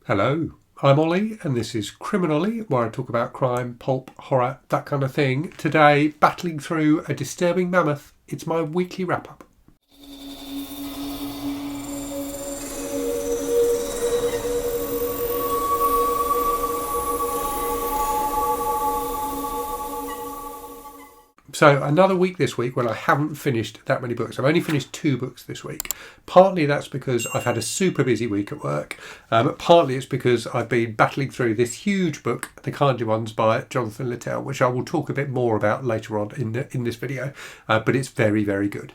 Hello, I'm Ollie and this is Criminally, where I talk about crime, pulp, horror, that kind of thing. Today, battling through a disturbing mammoth. It's my weekly wrap-up. So another week this week when I haven't finished that many books. I've only finished 2 books this week. Partly that's because I've had a super busy week at work. Partly it's because I've been battling through this huge book, The Kindly Ones by Jonathan Littell, which I will talk a bit more about later on in this video. But it's very, very good.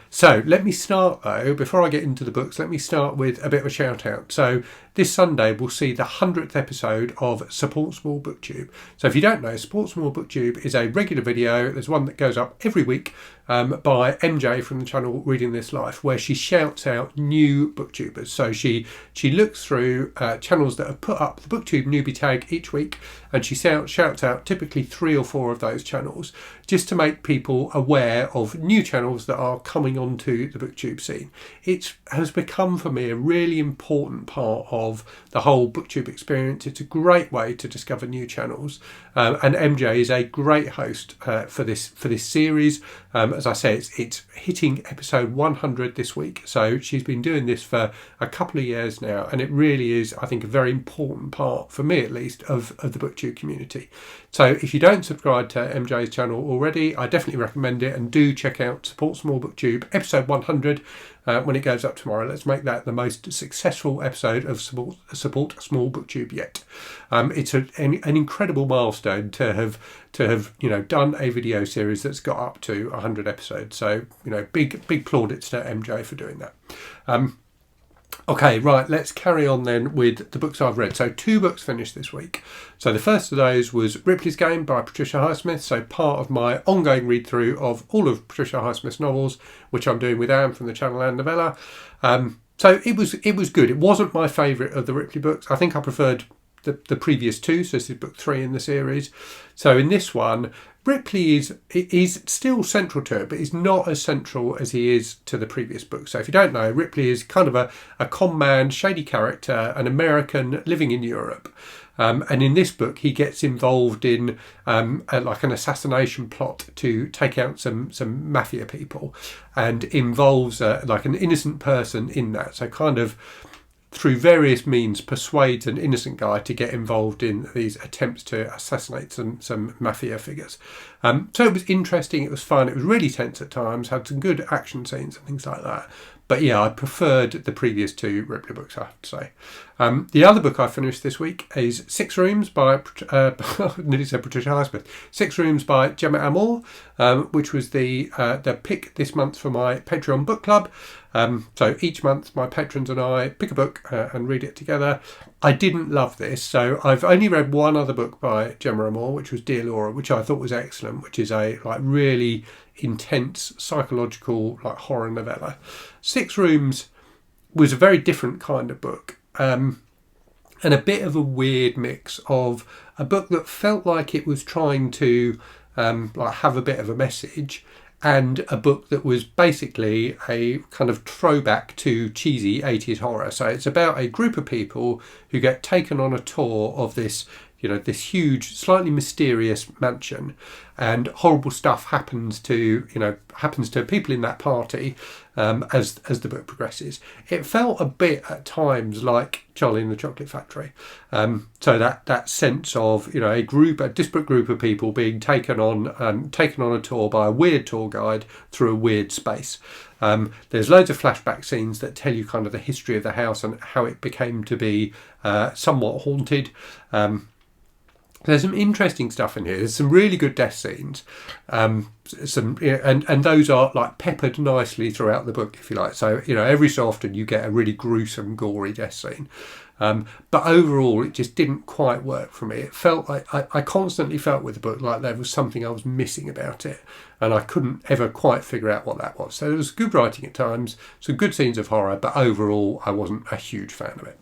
So let me start though, before I get into the books, let me start with a bit of a shout out. So this Sunday we'll see the 100th episode of Support Small BookTube. So if you don't know, Support Small BookTube is a regular video. There's one that goes up every week by MJ from the channel Reading This Life, where she shouts out new booktubers. So she looks through channels that have put up the BookTube newbie tag each week, and she shouts out typically 3 or 4 of those channels, just to make people aware of new channels that are coming onto the BookTube scene. It has become for me a really important part of the whole BookTube experience. It's a great way to discover new channels, and MJ is a great host for this series. As I say, it's hitting episode 100 this week, so she's been doing this for a couple of years now, and it really is, I think, a very important part, for me at least, of the BookTube community. So if you don't subscribe to MJ's channel already, I definitely recommend it, and do check out Support Small BookTube episode 100 when it goes up tomorrow. Let's make that the most successful episode of Support Small BookTube yet. It's an incredible milestone to have done a video series that's got up to 100 episodes. So big plaudits to MJ for doing that. Okay, right, let's carry on then with the books I've read. So 2 books finished this week. So the first of those was Ripleys Game by Patricia Highsmith, so part of my ongoing read-through of all of Patricia Highsmith's novels, which I'm doing with Anne from the channel and Novella. So it was good. It wasn't my favourite of the Ripley books. I think I preferred the previous 2, so this is book 3 in the series. So in this one, Ripley is still central to it, but he's not as central as he is to the previous book. So if you don't know, Ripley is kind of a con man, shady character, an American living in Europe. And in this book, he gets involved in like an assassination plot to take out some mafia people, and involves like an innocent person in that. So kind of through various means persuades an innocent guy to get involved in these attempts to assassinate some mafia figures. So it was interesting, it was fun, it was really tense at times, had some good action scenes and things like that. But yeah, I preferred the previous 2 Ripley books, I have to say. The other book I finished this week is 6 Rooms by, nearly said Patricia Highsmith, 6 Rooms by Gemma Amor, which was the pick this month for my Patreon book club. So each month my patrons and I pick a book and read it together. I didn't love this, so I've only read one other book by Gemma Amor, which was Dear Laura, which I thought was excellent, which is a really intense psychological horror novella. 6 Rooms was a very different kind of book, and a bit of a weird mix of a book that felt like it was trying to have a bit of a message, and a book that was basically a kind of throwback to cheesy 80s horror. So it's about a group of people who get taken on a tour of this huge, slightly mysterious mansion, and horrible stuff happens to people in that party as the book progresses. It felt a bit at times like Charlie and the Chocolate Factory. So that sense of a disparate group of people being taken on a tour by a weird tour guide through a weird space. There's loads of flashback scenes that tell you kind of the history of the house and how it became to be somewhat haunted. There's some interesting stuff in here. There's some really good death scenes, and those are peppered nicely throughout the book, if you like. So every so often you get a really gruesome, gory death scene. But overall, it just didn't quite work for me. It felt like I constantly felt with the book like there was something I was missing about it, and I couldn't ever quite figure out what that was. So there was good writing at times, some good scenes of horror, but overall I wasn't a huge fan of it.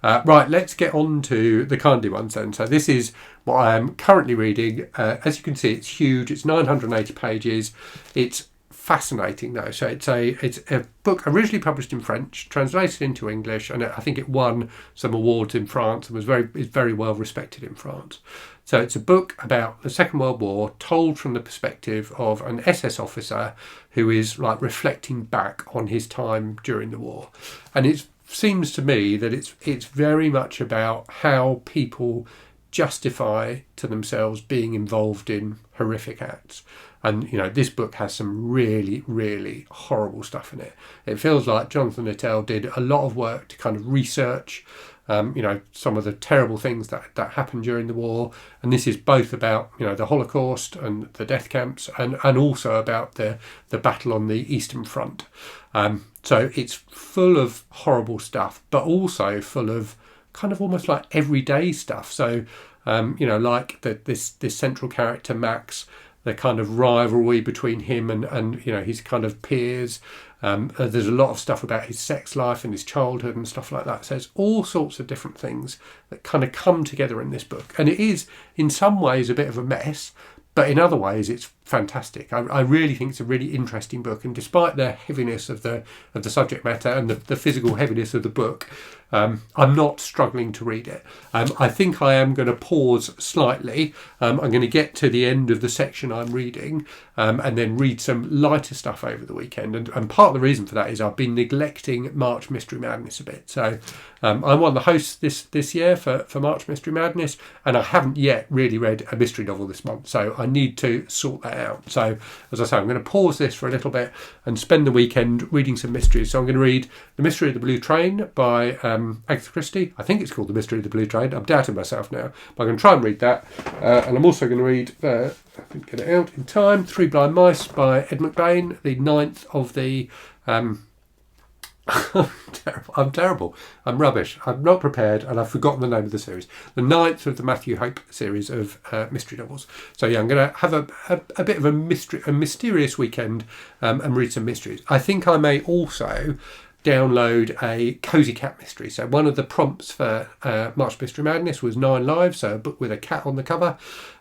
Right, let's get on to the Kindly Ones then. So this is what I am currently reading. As you can see, it's huge. It's 980 pages. It's fascinating though. So it's a book originally published in French, translated into English, and I think it won some awards in France and is very well respected in France. So it's a book about the Second World War, told from the perspective of an SS officer who is like reflecting back on his time during the war. And it seems to me that it's very much about how people justify to themselves being involved in horrific acts. And, you know, this book has some really, really horrible stuff in it. It feels like Jonathan Littell did a lot of work to kind of research, you know, some of the terrible things that happened during the war. And this is both about, you know, the Holocaust and the death camps, and also about the battle on the Eastern Front. So it's full of horrible stuff, but also full of kind of almost like everyday stuff. So, you know, like this central character, Max, the kind of rivalry between him and you know, his kind of peers. There's a lot of stuff about his sex life and his childhood and stuff like that. So it's all sorts of different things that kind of come together in this book. And it is, in some ways, a bit of a mess, but in other ways, it's fantastic. I really think it's a really interesting book. And despite the heaviness of the subject matter and the physical heaviness of the book, I'm not struggling to read it. I think I am going to pause slightly. I'm going to get to the end of the section I'm reading and then read some lighter stuff over the weekend. And part of the reason for that is I've been neglecting March Mystery Madness a bit. So I'm one of the hosts this year for March Mystery Madness, and I haven't yet really read a mystery novel this month. So I need to sort that out. So as I say, I'm going to pause this for a little bit and spend the weekend reading some mysteries. So I'm going to read The Mystery of the Blue Train by Agatha Christie. I think it's called The Mystery of the Blue Train. I'm doubting myself now, but I'm going to try and read that. And I'm also going to read, I didn't get it out in time, Three Blind Mice by Ed McBain, the 9th of the... I'm terrible. I'm rubbish. I'm not prepared, and I've forgotten the name of the series. The 9th of the Matthew Hope series of mystery novels. So yeah, I'm going to have a bit of a mysterious weekend and read some mysteries. I think I may also download a Cozy Cat mystery. So one of the prompts for March Mystery Madness was 9 Lives, so a book with a cat on the cover.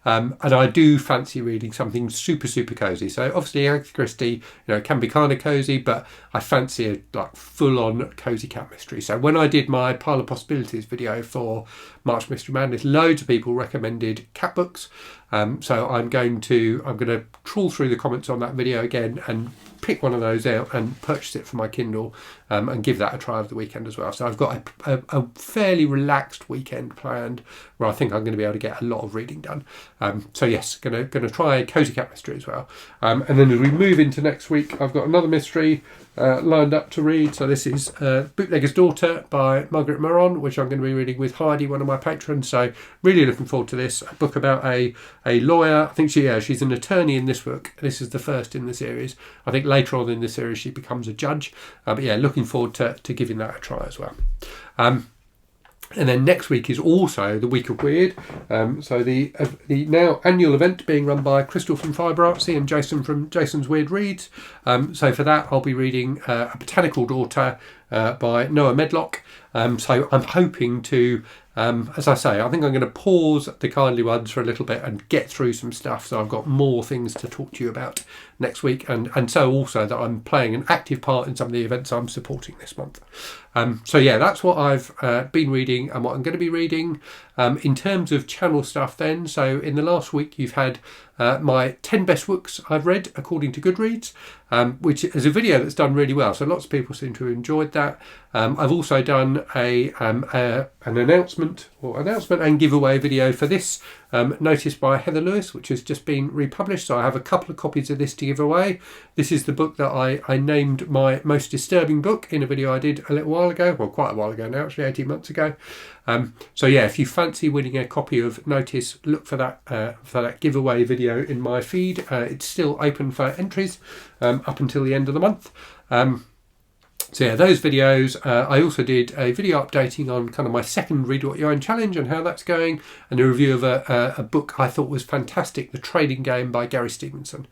And I do fancy reading something super, super cozy. So obviously Agatha Christie, you know, can be kind of cozy, but I fancy a like full-on Cozy Cat mystery. So when I did my Pile of Possibilities video for March Mystery Madness, loads of people recommended cat books. So I'm going to trawl through the comments on that video again and pick one of those out and purchase it for my Kindle and give that a try over the weekend as well. So I've got a fairly relaxed weekend planned where I think I'm going to be able to get a lot of reading done. So yes, going to try a Cozy Cat mystery as well. And then as we move into next week, I've got another mystery lined up to read. So this is Bootlegger's Daughter by Margaret Moron, which I'm going to be reading with Heidi, one of my patrons. So really looking forward to this. A book about a lawyer. I think she's an attorney in this book. This is the first in the series. I think later on in the series she becomes a judge. But yeah, looking forward to giving that a try as well. And then next week is also the Week of Weird. So the now annual event being run by Crystal from Fibre Artsy and Jason from Jason's Weird Reads. So for that I'll be reading A Botanical Daughter by Noah Medlock. So I'm hoping to, as I say, I think I'm going to pause the kindly ones for a little bit and get through some stuff. So I've got more things to talk to you about next week. And so also that I'm playing an active part in some of the events I'm supporting this month. So yeah, that's what I've been reading and what I'm going to be reading. In terms of channel stuff then, so in the last week you've had my 10 best books I've read according to Goodreads, which is a video that's done really well. So lots of people seem to have enjoyed that. I've also done an announcement and giveaway video for this, Notice by Heather Lewis, which has just been republished. So I have a couple of copies of this to give away. This is the book that I named my most disturbing book in a video I did a little while ago, well, quite a while ago now, actually 18 months ago. So yeah, if you fancy winning a copy of Notice, look for that giveaway video in my feed. It's still open for entries up until the end of the month. So yeah, those videos. I also did a video updating on kind of my second Read What You Own challenge and how that's going, and a review of a book I thought was fantastic, The Trading Game by Gary Stevenson.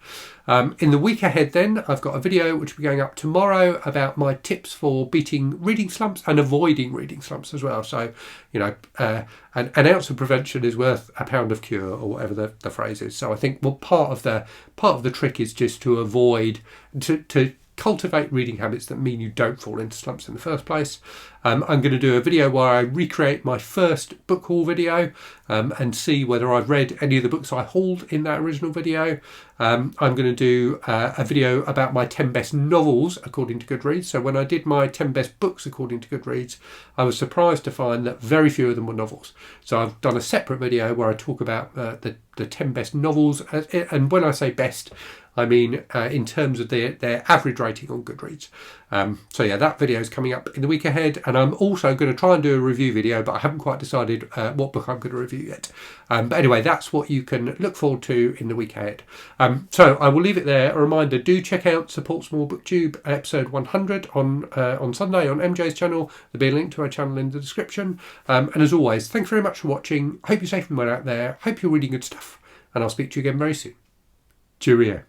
In the week ahead then, I've got a video which will be going up tomorrow about my tips for beating reading slumps and avoiding reading slumps as well. So, you know, an ounce of prevention is worth a pound of cure, or whatever the phrase is. So I think, well, part of the trick is just to avoid, to cultivate reading habits that mean you don't fall into slumps in the first place. I'm going to do a video where I recreate my first book haul video and see whether I've read any of the books I hauled in that original video. I'm going to do a video about my 10 best novels according to Goodreads. So when I did my 10 best books according to Goodreads, I was surprised to find that very few of them were novels. So I've done a separate video where I talk about the 10 best novels. And when I say best, I mean in terms of their average rating on Goodreads. So yeah, that video is coming up in the week ahead, and I'm also going to try and do a review video, but I haven't quite decided what book I'm going to review yet. But anyway, that's what you can look forward to in the week ahead. So I will leave it there. A reminder, do check out Support Small BookTube episode 100 on Sunday on MJ's channel. There'll be a link to our channel in the description. And as always, thanks very much for watching. Hope you're safe and well out there. Hope you're reading good stuff, and I'll speak to you again very soon. Cheerio.